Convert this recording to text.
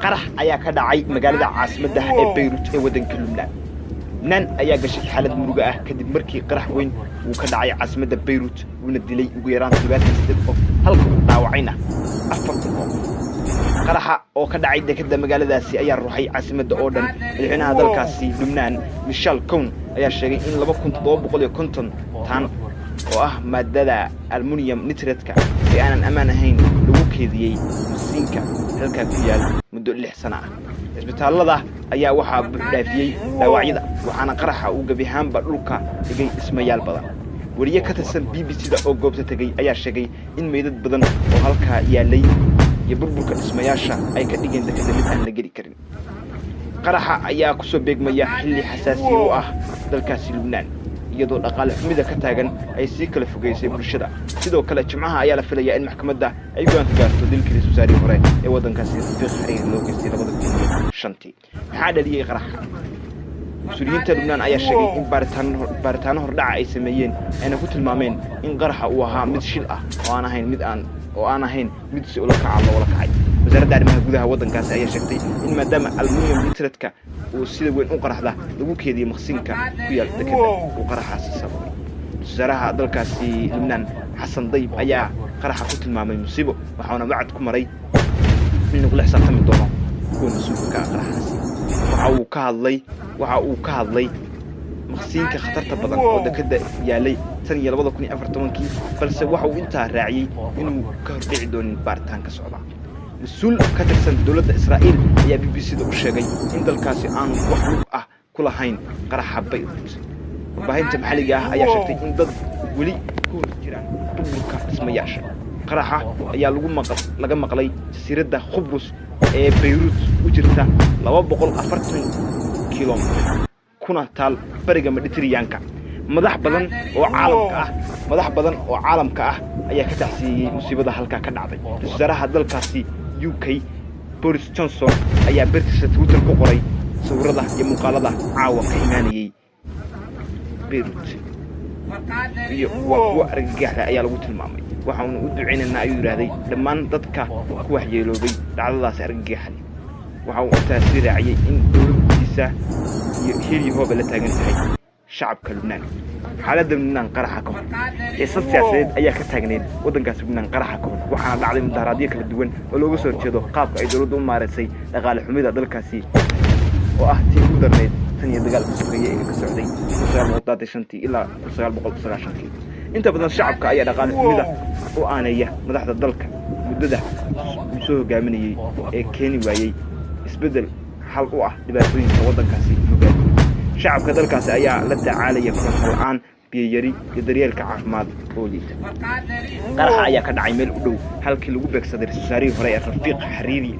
qarax ayaa ka dhacay magaalada caasimadda ee Beirut ee waddanka Lubnaan. Lubnaan ayaa gashay xaalad murugo ah kadib markii qarax weyn uu ka dhacay caasimadda Beirut uuna dilay ugu yaraan 28 qof halka uu dhaawacayna 4 qof. qaraxa oo ka dhacay dekedda magaaladaasi ayaa ruuxay caasimadda oo dhan. madaxweynaha dalkaasi Lubnaan Michel Aoun ayaa sheegay in 2750 tan oo ah maadada aluminium nitrate-ka si aanan ammaan ahayn lagu keediyay masiinka halka ku yaal muddo 6 sano ah. isbitaalada ayaa waxaa buuxdhaafiyay dhaawacyada waxaana qaraxa uu gabi ahaanba dhulka dhigay ismayaal badan. wariye ka tirsan BBC-da oo goobta tagay ayaa sheegay in meydad badan oo halka yaalay iyo burburka dhismayaasha ay ka dhigeen dekedda mid aan la geli karin. qaraxa ayaa ku soo beegmaya xilli xasaasi u ah dalkaasi Lubnaan iyadoo dhaqaale xumida ka taagan ay si kala fogeysay bulshada. sidoo kale jimcaha ayaa la filayaa in maxkamadda ay go'aan ka gaarto dilkii ra'iisul wasaarihii hore ee waddankaasi Rafiiq Hariri loo geystay 2005. maxaa dhaliyay qaraxa? مسؤولينta Lubnaan ayaa sheegay in baaritaano hordhaca ay sameeyeen ayna ku tilmaameen in qaraxa uu ahaa mid shil ah oo aan ahayn mid si ula kaca loola kacay. wasaaradda arrimaha gudaha waddankaasi ayaa sheegtay in maadaama aluminium nitrate-ka uu sida weyn u qaraxda lagu keediyay maqsinka ku yaal dekedda uu qaraxaasi sababay. wasaaraha dalkaasi Lubnaan Xasan Dayib ayaa qaraxa ku tilmaamay musiibo waxaana wacd ku maray in lagu xisaabtami doono kuwa mas'uulka ka qaraxaasi. waxa uu ka hadlay maqsinka khatarta badan oo dekedda yaalay tan iyo 2014 balse waxa uu intaa raaciyay inuu ka hordhici doonin baaritaanka socda. mas'uul ka tirsan dowladda Israa'iil ayaa BBC-da u sheegay in dalkaasi aanu wax lug ah ku lahayn qaraxa Beirut. warbaahinta maxalliga ah ayaa sheegtay in dad weli ku jiraan burburka dhismayaasha. qaraxa ayaa laga maqlay jasiiradda Qubrus ee Beirut u jirta 240 kilomitir kuna taal bariga Mediterranean-ka. madax badan oo caalamka ah ayaa ka taxsiiyay musiibada halka ka dhacday. wasaaraha dalkaasi UK Boris Johnson ayaa bartiisa Twitter ku qoray sawirada iyo muuqaalada caawa ka imaanayay Beirut iyo kuwa argagax ayaa lagu tilmaamay. waxaanu u duceynaynaa ayuu yiraahday dhammaan dadka ku waxyeeloobay dhacdadaas argagax. waxa uu intaas raaciyay in dowladdiisa iyo hooba la taagan tahay shacabka Lubnaan. xaaladda Lubnaan qaraxa ka hor xiisad siyaasadeed ayaa ka taagneed waddankaas Lubnaan qaraxa ka hor waxaana dhacday mudaharaadyo kala duwan oo looga soo horjeedo qaabka ay dowladdu u maareysay dhaqaale xumida dalkaasi oo ah tii ugu darneyd tan iyo dagaalka Suuriya ee ka socday 1995 ilaa 1999. inta badan shacabka ayaa dhaqaale xumida u aaneeya madaxda dalka muddada uu soo hogaaminayay ee keeni waayay isbedel xal u ah dhibaatooyinka waddankaasi hogaamiya. shacabka dalkaasi ayaa la tacaalaya koronto la'aan, biyo yari iyo daryeelka caafimaad oo liita. qaraxa ayaa ka dhacay meel u dhow halkii lagu beegsaday ra'iisul wasaarihii hore ee Rafiiq Hariri.